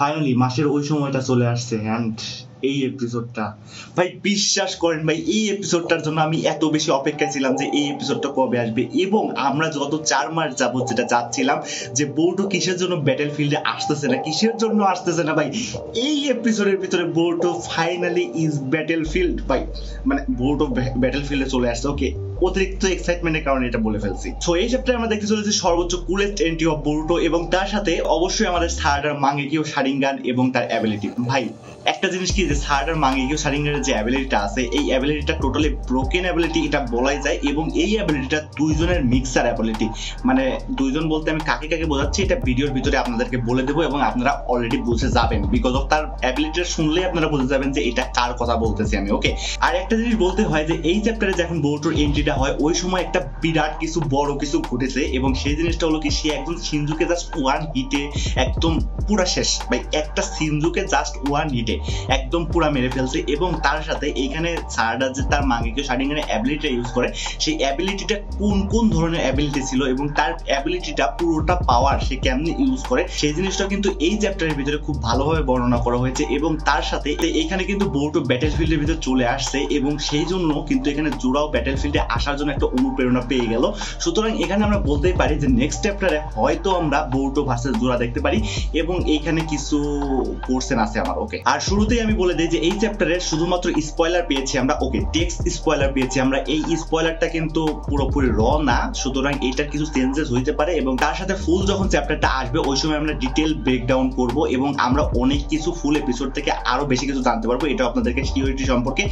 Finally মাসের ওই সময়টা চলে আসছে অ্যান্ড এই এপিসোডটা ভাই বিশ্বাস করেন ভাই এই এপিসোডটার জন্য আমি এত বেশি অপেক্ষায় ছিলাম যে এই এপিসোডটা কবে আসবে এবং আমরা যত 4 মাস যাবত যেটা যাচ্ছিলাম যে বোর্ডও কিসের জন্য ব্যাটেল ফিল্ডে আসতেছে না কিসের জন্য আসতেছে না ভাই এই এপিসোডের ভিতরে বোর্ডও ফাইনালি ইজ ব্যাটেল ফিল্ড ভাই মানে বোর্ডও ব্যাটেল ফিল্ডে চলে আসছে ওকে অতিরিক্ত এক্সাইটমেন্টের কারণে এটা বলে ফেলছি। সো এই চ্যাপ্টারে আমরা দেখতে চলেছি সর্বোচ্চ কুলেস্ট এন্ট্রি অফ বোরুটো এবং তার সাথে অবশ্যই আমাদের সারাডার মাঙ্গেকিও শারিঙ্গান এবং তার অ্যাবিলিটি। ভাই একটা জিনিস কি যে সারাডার মাঙ্গেকিও শারিঙ্গানের যে অ্যাবিলিটিটা আছে এই অ্যাবিলিটিটা টোটালি ব্রোকেন অ্যাবিলিটি এটা বলাই যায় এবং এই অ্যাবিলিটিটা দুইজনের মিক্সার অ্যাবিলিটি মানে দুইজন বলতে আমি কাকে কাকে বোঝাচ্ছি এটা ভিডিওর ভিতরে আপনাদেরকে বলে দেবো এবং আপনারা অলরেডি বুঝে যাবেন বিকজ অফ তার অ্যাবিলিটিটা শুনলেই আপনারা বুঝে যাবেন যে এটা কার কথা বলতেছি আমি ওকে। আর একটা জিনিস বলতে হয় যে এই চ্যাপ্টারে যখন বোরুটোর এন্ট্রিটা হয় ওই সময় একটা বিরাট কিছু বড় কিছু ঘটেছে এবং সেই জিনিসটা হলো কি সে একজন সিনজুকে জাস্ট ওয়ান হিটে একদম পুরা শেষ ভাই একটা সিনজুকে জাস্ট ওয়ান হিটে একদম পুরা মেরে ফেলছে এবং তার সাথে এইখানে সারাডা যে তার মাঙ্গেকিও শারিঙ্গানের অ্যাবিলিটিটা ইউজ করে সেই অ্যাবিলিটিটা কোন কোন ধরনের অ্যাবিলিটি ছিল এবং তার অ্যাবিলিটিটা পুরোটা পাওয়ার সে কেমনে ইউজ করে সেই জিনিসটা কিন্তু এই চ্যাপ্টারের ভিতরে খুব ভালোভাবে বর্ণনা করা হয়েছে এবং তার সাথে এখানে কিন্তু বোরুটো ব্যাটেল ফিল্ডের ভিতরে চলে আসছে এবং সেই জন্য কিন্তু এখানে জোরাও ব্যাটেল ফিল্ডে আসার জন্য একটা অনুপ্রেরণা পেয়ে গেল। সুতরাং এখানে আমরা বলতেই পারি যে নেক্সট চ্যাপ্টারে হয়তো আমরা বোরুটো ভার্সেস জোরা দেখতে পারি এবং এইখানে কিছু পোরশন আছে আমার ওকে। আর শুরুতেই আমি বলে দিই যে এই চ্যাপ্টারে শুধুমাত্র স্পয়লার পেয়েছি আমরা ওকে টেক্সট স্পয়লার পেয়েছি আমরা এই স্পয়লারটা কিন্তু পুরোপুরি র না সুতরাং এটার কিছু চেঞ্জেস হইতে পারে এবং তার সাথে ফুল যখন চ্যাপ্টারটা আসবে ওই সময় আমরা ডিটেল ব্রেকডাউন করব এবং আমরা অনেক কিছু ফুল এপিসোড থেকে আরো বেশি কিছু জানতে পারবো এটা আপনাদেরকে সিওরিটি সম্পর্কে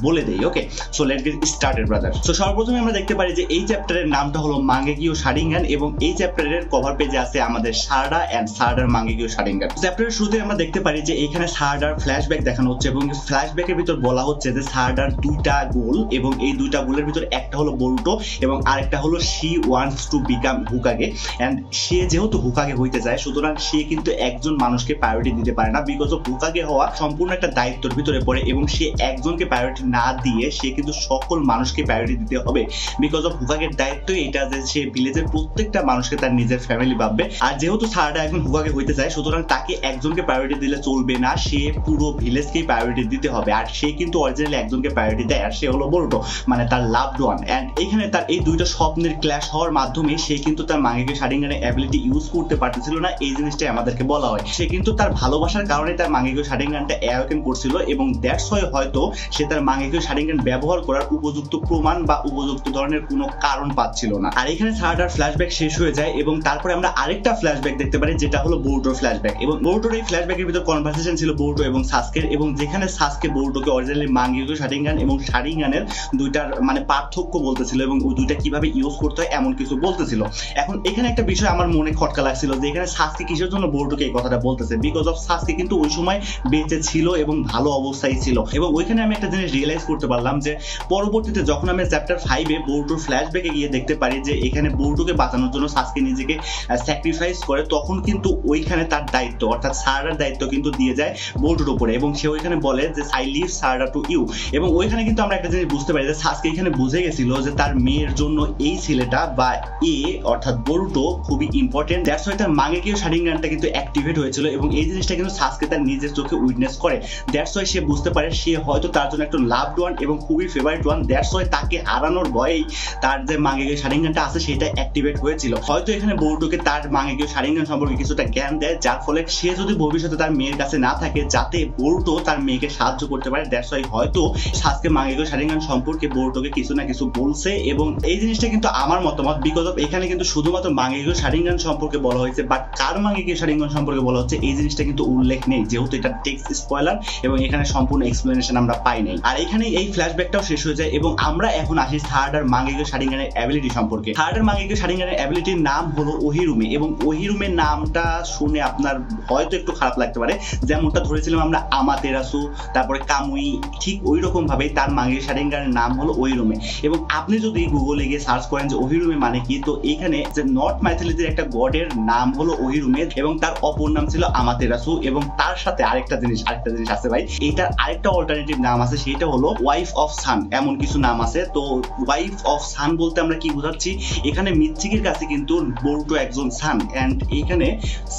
বলে দেই okay. So let's get started brother. So সর্বপ্রথমে আমরা দেখতে পারি যে এই চ্যাপ্টারের নামটা হলো মাঙ্গেকিও শারিঙ্গান এবং এই চ্যাপ্টারের কভার পেজে আছে আমাদের সারাডা এন্ড সারাডার মাঙ্গেকিও শারিঙ্গান। চ্যাপ্টারের শুরুতে আমরা দেখতে পারি যে এখানে সারাডার ফ্ল্যাশব্যাক দেখানো হচ্ছে এবং ফ্ল্যাশব্যাকের ভিতর বলা হচ্ছে যে সারাডার দুইটা গোল এবং এই দুইটা গোলের ভিতর একটা হলো বোরুটো এবং আরেকটা হলো she wants to become Hokage and সে যেহেতু হুকাগে হইতে চায় সুতরাং সে কিন্তু একজন মানুষকে প্রায়োরিটি দিতে পারে না বিকজ অফ হুকাগে হওয়া সম্পূর্ণ একটা দায়িত্বের ভিতরে পড়ে এবং সে একজনকে প্রায়োরিটি না দিয়ে সে কিন্তু সকল মানুষকে প্রায়োরিটি দিতে হবে বিকজ অফ হুকাগের দায়িত্ব এটা যে সে ভিলেজের প্রত্যেকটা মানুষকে তার নিজের ফ্যামিলি ভাববে আর যেহেতু সারাডা এখন হুকাগে হইতে চায় সুতরাং তাকে একজনকে প্রায়োরিটি দিলে চলবে না সে পুরো ভিলেজকেই প্রায়োরিটি দিতে হবে আর সে কিন্তু অরিজিনালি একজনকে প্রায়োরিটি দেয় আর সে হলো বোরুটো মানে তার লাভড ওয়ান এন্ড এখানে তার এই দুইটা স্বপ্নের ক্ল্যাশ হওয়ার মাধ্যমে সে কিন্তু তার মাঙ্গেকিও শারিঙ্গানের অ্যাবিলিটি ইউজ করতে পারতেছিল না এই জিনিসটাই আমাদেরকে বলা হয় সে কিন্তু তার ভালোবাসার কারণে তার মাঙ্গেকিও শারিঙ্গানটা অ্যাওয়েকেন করছিল এবং দ্যাটস ওয়াই হয়তো সে তার মাঙ্গেকিও শারিঙ্গান ব্যবহার করার উপযুক্ত প্রমাণ বা উপযুক্ত ধরনের কোনো কারণ পাচ্ছিল না। আর এখানে সারাডার ফ্ল্যাশব্যাক শেষ হয়ে যায় এবং তারপরে আমরা আরেকটা ফ্ল্যাশব্যাক দেখতে পারি যেটা হলো বোরুটোর ফ্ল্যাশব্যাক এবং বোরুটোর এই ফ্ল্যাশব্যাকের ভিতর কনভারসেশন ছিল বোরুটো এবং সাসকের এবং যেখানে সাসকে বোরুটোকে অরিজিনালি মাঙ্গেকিও শারিঙ্গান এবং শারিঙ্গানের দুইটার মানে পার্থক্য বলতেছিল এবং ওই দুইটা কিভাবে ইউজ করতে হয় এমন কিছু বলতেছিল। এখন এখানে একটা বিষয় আমার মনে খটকা লাগছিল যে এখানে সাসকে কিসের জন্য বোরুটোকে এই কথাটা বলতেছে বিকজ অফ সাসকে কিন্তু ওই সময় বেঁচে ছিল এবং ভালো অবস্থায় ছিল এবং ওইখানে আমি একটা জিনিস রিয়েলাইজ করতে পারলাম যে পরবর্তীতে যখন আমি চ্যাপ্টার 5 এ বোরুটোর ফ্ল্যাশব্যাকে গিয়ে দেখতে পারি যে এখানে বোরুটোকে বাঁচানোর জন্য সাসকে নিজেকে স্যাক্রিফাইস করে তখন কিন্তু ওইখানে তার দায়িত্ব অর্থাৎ সারাডার দায়িত্ব কিন্তু দিয়ে যায় বোরুটোর উপরে এবং সে ওইখানে বলে যে আই লিভ সারাডা টু ইউ এবং ওইখানে কিন্তু আমরা একটা জিনিস বুঝতে পারি যে সাসকে এখানে বুঝে গেছিল যে তার মেয়ের জন্য এই ছেলেটা বা এ অর্থাৎ বোরুটো খুবই ইম্পর্টেন্ট দ্যাটস ওয়াই তার মাঙ্গেকিও শারিঙ্গানটা কিন্তু অ্যাক্টিভেট হয়েছিল এবং এই জিনিসটা কিন্তু সাসকে তার নিজের চোখে উইটনেস করে দ্যাটস ওয়াই সে বুঝতে পারে সে হয়তো তার জন্য একটা লাভড ওয়ান এবং খুবই ফেভারিট ওয়ান দ্যাটস ওয়াই তাকে হারানোর ভয়েই তার যে মাঙ্গেকিও শারিঙ্গানটা আছে সেটা অ্যাক্টিভেট হয়েছিল হয়তো এখানে বোরুটোকে তার মাঙ্গেকিও শারিঙ্গান সম্পর্কে কিছুটা জ্ঞান দেয় যার ফলে সে যদি ভবিষ্যতে তার মেয়ের কাছে না থাকে যাতে বোরুটো তার মেয়েকে সাহায্য করতে পারে দ্যাটস ওয়াই হয়তো সাসকে মাঙ্গেকিও শারিঙ্গান সম্পর্কে বোরুটোকে কিছু না কিছু বলছে এবং এই জিনিসটা কিন্তু আমার মতামত বিকজ অফ এখানে কিন্তু শুধুমাত্র মাঙ্গেকিও শারিঙ্গান সম্পর্কে বলা হয়েছে বাট কার মাঙ্গেকিও শারিঙ্গান সম্পর্কে বলা হচ্ছে এই জিনিসটা কিন্তু উল্লেখ নেই যেহেতু এটা টেক্সট স্পয়লার এবং এখানে সম্পূর্ণ এক্সপ্লেনেশন আমরা পাই নাই। আর এখানে এই ফ্ল্যাশব্যাকটাও শেষ হয়ে যায় এবং আমরা এখন আসি সারাডার মাঙ্গেকিও শারিঙ্গানের অ্যাবিলিটি সম্পর্কে। সারাডার মাঙ্গেকিও শারিঙ্গানের অ্যাবিলিটির নাম হলো ওহিরুমে এবং ওহিরুমের নামটা শুনে আপনার হয়তো একটু খারাপ লাগতে পারে যেমনটা ধরেছিলাম আমরা আমাতেরাসু তারপরে কামুই ঠিক ওই রকম ভাবেই তার মাঙ্গেকিও শারিঙ্গানের নাম হলো ওহিরুমে এবং আপনি যদি গুগলে গিয়ে সার্চ করেন যে ওহিরুমে মানে কি তো এখানে যে নর্থ মাইথোলজির একটা গডের নাম হলো ওহিরুমে এবং তার অপর নাম ছিল আমাতেরাসু এবং তার সাথে আরেকটা জিনিস আছে ভাই এইটার আরেকটা অল্টারনেটিভ নাম আছে সেটা হলো ওয়াইফ অফ সান এমন কিছু নাম আছে তো ওয়াইফ অফ সান বলতে আমরা কি বোঝাচ্ছি, এখানে মিথিকের কাছে কিন্তু বোরুটো একজন সান, এন্ড এখানে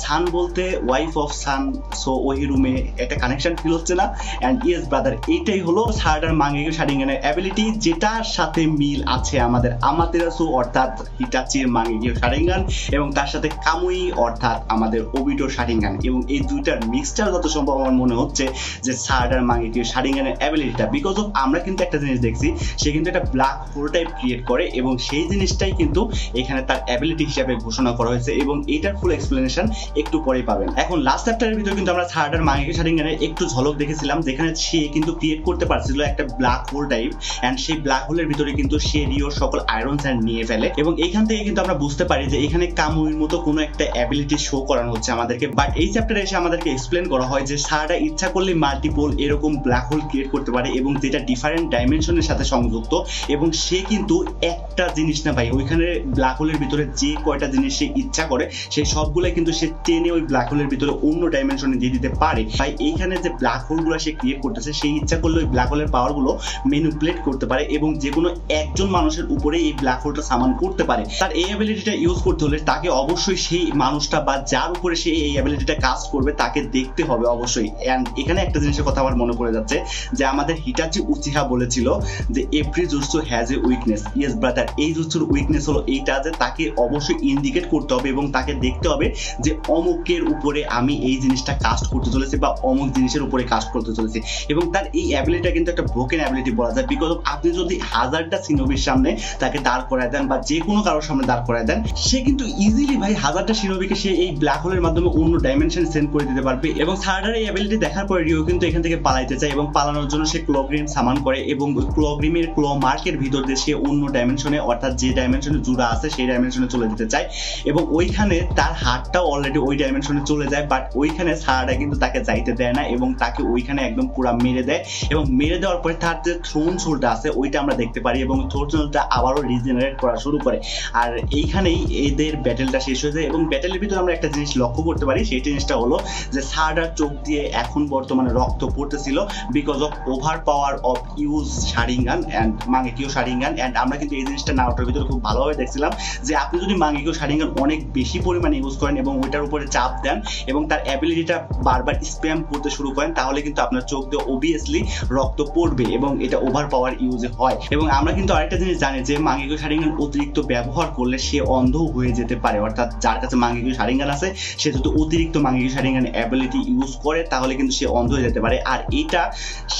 সান বলতে ওয়াইফ অফ সান, সো ওই রুমে একটা কানেকশন ফিল হচ্ছে না। এন্ড ইয়েস ব্রাদার, এইটাই হলো সারাটার মাঙ্গেকিও শারিঙ্গানের অ্যাবিলিটি, যেটার সাথে মিল আছে আমাদের আমাতেরাসু অর্থাৎ হিটাচির মাঙ্গেকিও শারিঙ্গান এবং তার সাথে কামুই অর্থাৎ আমাদের ওবিটো শারিঙ্গান, এবং এই দুইটার মিক্সচার যত সম্ভব আমার মনে হচ্ছে যে সারাটার মাঙ্গেকিও শারিঙ্গানের অ্যাবিলিটিটা, বিকজ অফ আমরা কিন্তু একটা জিনিস দেখছি, সে কিন্তু একটা ব্ল্যাক হোল টাইপ ক্রিয়েট করে এবং সেই জিনিসটাই কিন্তু এখানে তার অ্যাবিলিটি হিসেবে ঘোষণা করা হয়েছে এবং এইটার ফুল এক্সপ্লেনেশন একটু পরেই পাবেন। এখন লাস্ট চ্যাপ্টারের ভিতরে কিন্তু আমরা সারাটার মাঙ্গেকিও শারিঙ্গানের একটু ঝলক দেখেছিলাম, যেখানে সে কিন্তু ক্রিয়েট করতে পারছিল একটা ব্ল্যাক হোল টাইপ, এন্ড সেই ব্ল্যাক হোলের ভিতরে কিন্তু সে রিওর সকল আয়রন স্যান্ড নিয়ে ফেলে এবং এইখান থেকে কিন্তু আমরা বুঝতে পারি যে এখানে কামুইর মতো কোনো একটা অ্যাবিলিটি শো করানো হচ্ছে আমাদেরকে। বাট এই চ্যাপ্টারে এসে আমাদেরকে এক্সপ্লেন করা হয় যে সারাটা ইচ্ছা করলে মাল্টিপল এরকম ব্ল্যাক হোল ক্রিয়েট করতে পারে এবং যেটা ডিফারেন্ট ডাইমেনশনের সাথে সংযুক্ত, এবং সে কিন্তু একটা জিনিস না ভাই, ওইখানে ব্ল্যাক হোলের ভিতরে যে কয়টা জিনিস সে ইচ্ছা করে সেই সবগুলো কিন্তু সে টেনে ওই ব্ল্যাক হোলের ভিতরে অন্য ডাইমেনশনে দিয়ে দিতে পারে। ভাই এইখানে যে ব্ল্যাক হোলগুলো সে ক্রিয়েট করতেছে, সেই ইচ্ছা করলে ওই ব্ল্যাক হোলের পাওয়ারগুলো ম্যানিপুলেট করতে পারে এবং যে কোনো একজন মানুষের উপরে এই ব্ল্যাক হোলটা সামান করতে পারে। তার এই অ্যাবিলিটিটা ইউজ করতে হলে তাকে অবশ্যই সেই মানুষটা বা যার উপরে সে এই অ্যাবিলিটিটা কাস্ট করবে তাকে দেখতে হবে অবশ্যই। এন্ড এখানে একটা জিনিসের কথা আমার মনে পড়ে যাচ্ছে যে আমাদের হিটাচি উচিহা বলেছিল যে every jutsu has a weakness. Yes brother, এই জুৎসুর উইকনেস হলো এইটা যে তাকে অবশ্যই ইন্ডিকেট করতে হবে এবং তাকে দেখতে হবে যে অমুকের উপরে আমি এই জিনিসটা কাস্ট করতে চলেছি বা অমুক জিনিসের উপরে কাস্ট করতে চলেছি, এবং তার এই অ্যাবিলিটিটা কিন্তু একটা ব্রোকেন অ্যাবিলিটি বলা যায়, বিকজ অফ আপনি যদি 1000টা সিনোবির সামনে তাকে দাঁড় করায় দেন বা যে কোনো কারোর সামনে দাঁড় করায় দেন, সে কিন্তু ইজিলি ভাই 1000টা সিনোবিকে সে এই ব্ল্যাক হোলের মাধ্যমে অন্য ডাইমেনশন সেন্ড করে দিতে পারবে। এবং সারাটার এই অ্যাবিলিটি দেখার পরে রিও কিন্তু এখান থেকে পালাইতে চায় এবং পালানোর জন্য সে ক্লগ্রিম সামান করে এবং ক্লগ্রিমের ক্ল মার্কের ভিতর দিয়ে সে অন্য ডাইমেনশনে অর্থাৎ যে ডাইমেনশনে জুড়া আছে সেই ডাইমেনশনে চলে যেতে চায় এবং ওইখানে তার হাতটাও অলরেডি ওই ডাইমেনশনে চলে যায়, বাট ওইখানে সারাটা কিন্তু তাকে যাইতে দেয় না এবং তাকে ওইখানে একদম পুরো মেরে দেয় এবং মেরে দেওয়ার পরে তার যে থ্রোন সোলটা আছে ওইটা আমরা দেখতে পারি এবং থ্রোন সোলটা আবারও রিজেনারেট করা শুরু করে। আর এইখানেই এদের ব্যাটেলটা শেষ হয়ে যায় এবং ব্যাটেলের ভিতরে আমরা একটা জিনিস লক্ষ্য করতে পারি, সেই জিনিসটা হলো যে সারাটার চোখ দিয়ে এখন বর্তমানে রক্ত পড়তেছিল because of over power of use Sharingan and Mangekyo Sharingan. And আমরা কিন্তু এই জিনিসটা নারুটোর ভিতরে খুব ভালোভাবে দেখছিলাম যে আপনি যদি মাঙ্গেকিও শারিঙ্গান অনেক বেশি পরিমাণে ইউজ করেন এবং ওইটার উপরে চাপ দেন এবং তার অ্যাবিলিটিটা বারবার স্প্যাম করতে শুরু করেন, তাহলে কিন্তু আপনার চোখ দিয়ে অবভিয়াসলি রক্ত পড়বে এবং এটা ওভার পাওয়ার ইউজে হয়। এবং আমরা কিন্তু আরেকটা জিনিস জানি যে মাঙ্গেকিও শারিঙ্গান অতিরিক্ত ব্যবহার করলে সে অন্ধ হয়ে যেতে পারে, অর্থাৎ যার কাছে মাঙ্গেকিও শারিঙ্গান আছে সে যদি অতিরিক্ত মাঙ্গেকিও শারিঙ্গান অ্যাবিলিটি ইউজ করে তাহলে কিন্তু সে অন্ধ হয়ে যেতে পারে। আর এটা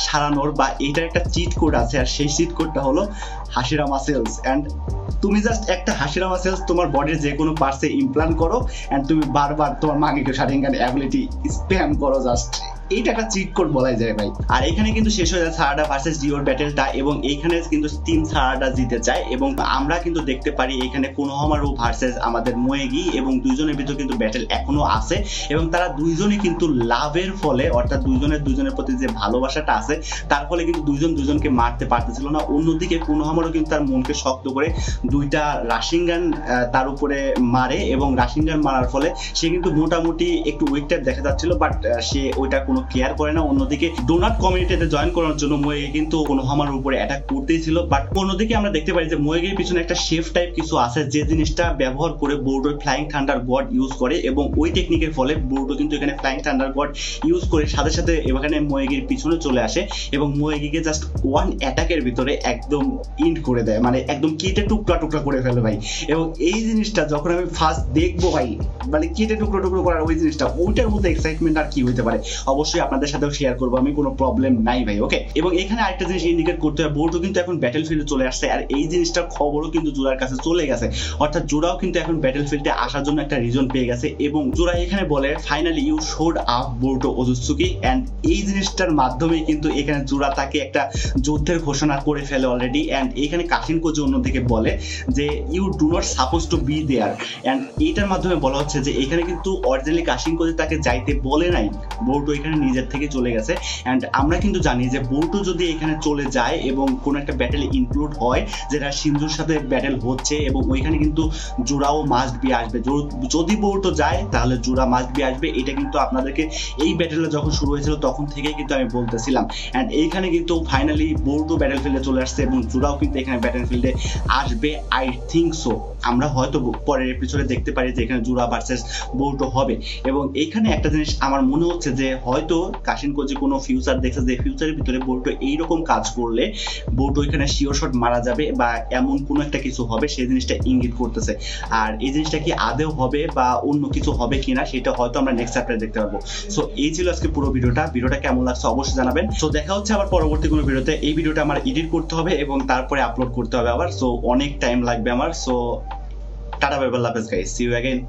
সারানোর বা এটার একটা চিট কোড আছে, আর সেই চিট কোডটা হলো হাশিরামা সেলস। অ্যান্ড তুমি জাস্ট একটা হাশিরামা সেলস তোমার বডির যে কোনো পার্টসে ইমপ্লান্ট করো অ্যান্ড তুমি বারবার তোমার মাঙ্গেকিও শারিঙ্গান অ্যাবিলিটি স্প্যাম করো, জাস্ট এইটা একটা চিট কোড বলাই যায় ভাই। আর এখানে কিন্তু শেষ হয়ে যায় সারাডা ভার্সেস রিওর ব্যাটেলটা এবং এইখানে কিন্তু টিম সারাডা জিতে যায় এবং আমরা কিন্তু দেখতে পারি এখানে কোনোহামারু ভার্সেস আমাদের মোয়েগি এবং দুইজনের ভিতর কিন্তু ব্যাটেল এখনো আছে এবং তারা দুইজনই কিন্তু লাভের ফলে অর্থাৎ দুইজনের প্রতি যে ভালোবাসাটা আছে তার ফলে কিন্তু দুইজন দুইজনকে মারতে পারতেছিল না। অন্যদিকে কোনোহামারু কিন্তু তার মনকে শক্ত করে দুইটা রাশিঙ্গান তার উপরে মারে এবং রাশিঙ্গান মারার ফলে সে কিন্তু মোটামুটি একটু উইক টাইপ দেখা যাচ্ছিল, বাট সে ওইটা কোনো কেয়ার করে না। অন্যদিকে ডোনাট কমিউনিটিতে জয়েন করার জন্য মোয়েগি কিন্তু কোনোহামারুর উপরে অ্যাটাক করতেই ছিল, বাট অন্যদিকে আমরা দেখতে পারি যে মোয়েগির পিছনে একটা শেফ টাইপ কিছু আছে যে জিনিসটা ব্যবহার করে Boruto flying thunder god use করে এবং ওই টেকনিকের ফলে বোরুটো কিন্তু এখানে ফ্লাইং থান্ডার গড ইউজ করে সাথে সাথে এখানে মোয়েগির পিছনে চলে আসে এবং মোয়েগিকে জাস্ট ওয়ান অ্যাটাকের ভিতরে একদম ইন্ড করে দেয়, মানে একদম কেটে টুকরা টুকরা করে ফেলে ভাই। এবং এই জিনিসটা যখন আমি ফার্স্ট দেখবো ভাই, মানে কেটে টুকরো টুকরো করার ওই জিনিসটা, ওইটার মধ্যে এক্সাইটমেন্ট আর কি হইতে পারে, অবশ্যই আপনাদের সাথেও শেয়ার করবো আমি, কোনো প্রবলেম নাই ভাই। ওকে, এবং এখানে আরেকটা জিনিস ইন্ডিকেট করতে হয়, বোরুটো কিন্তু এখন ব্যাটেল ফিল্ডে চলে আসছে আর এই জিনিসটার খবরও কিন্তু জোরার কাছে চলে গেছে, অর্থাৎ জোরাও কিন্তু এখন ব্যাটেল ফিল্ডে আসার জন্য একটা রিজন পেয়ে গেছে এবং জোরা এখানে বলে finally you showed up Boruto Otsutsuki. And এই জিনিসটার মাধ্যমে কিন্তু এখানে জোরা তাকে একটা যুদ্ধের ঘোষণা করে ফেলে অলরেডি। এন্ড এখানে কাশিনকোজি অন্যদিকে বলে যে you do not suppose to be there. And এইটার মাধ্যমে বলা হচ্ছে যে এখানে কিন্তু অরিজিনালি কাশিনকোজি তাকে যাইতে বলে নাই, বোরুটো এখানে এখানে নিজের থেকে চলে গেছে। অ্যান্ড আমরা কিন্তু জানি যে বোর্ডও যদি এখানে চলে যায় এবং কোনো একটা ব্যাটেলে ইনক্লুড হয় যেটা সিনজুর সাথে ব্যাটেল হচ্ছে, এবং ওইখানে কিন্তু জোড়াও মাস্ট বি আসবে। যদি বোর্ডও যায় তাহলে জোড়া মাস্ট বি আসবে। এটা কিন্তু আপনাদেরকে এই ব্যাটেলটা যখন শুরু হয়েছিল তখন থেকেই কিন্তু আমি বলতেছিলাম। অ্যান্ড এইখানে কিন্তু ফাইনালি বোর্ডও ব্যাটেল ফিল্ডে চলে আসছে এবং জোড়াও কিন্তু এখানে ব্যাটেল ফিল্ডে আসবে। আই থিঙ্ক সো, আমরা হয়তো পরের এপিসোডে দেখতে পারি যে এখানে জোড়া ভার্সেস বোর্ডও হবে। এবং এইখানে একটা জিনিস আমার মনে হচ্ছে যে হয়তো কাশিন কোচি কোনো ফিউচার দেখছে যে ফিউচারের ভিতরে বোর্ডও এইরকম কাজ করলে বোর্ডও এখানে শিওর শট মারা যাবে বা এমন কোনো একটা কিছু হবে, সেই জিনিসটা ইঙ্গিত করতেছে। আর এই জিনিসটা কি আদেও হবে বা অন্য কিছু হবে কিনা সেটা হয়তো আমরা নেক্সট চ্যাপ্টারে দেখতে পারবো। সো এই ছিল আজকে পুরো ভিডিওটা কেমন লাগছে অবশ্যই জানাবেন। সো দেখা হচ্ছে আবার পরবর্তী কোনো ভিডিওতে। এই ভিডিওটা আমার এডিট করতে হবে এবং তারপরে আপলোড করতে হবে আবার, সো অনেক টাইম লাগবে আমার। So tata bye bye, love you guys, see you again.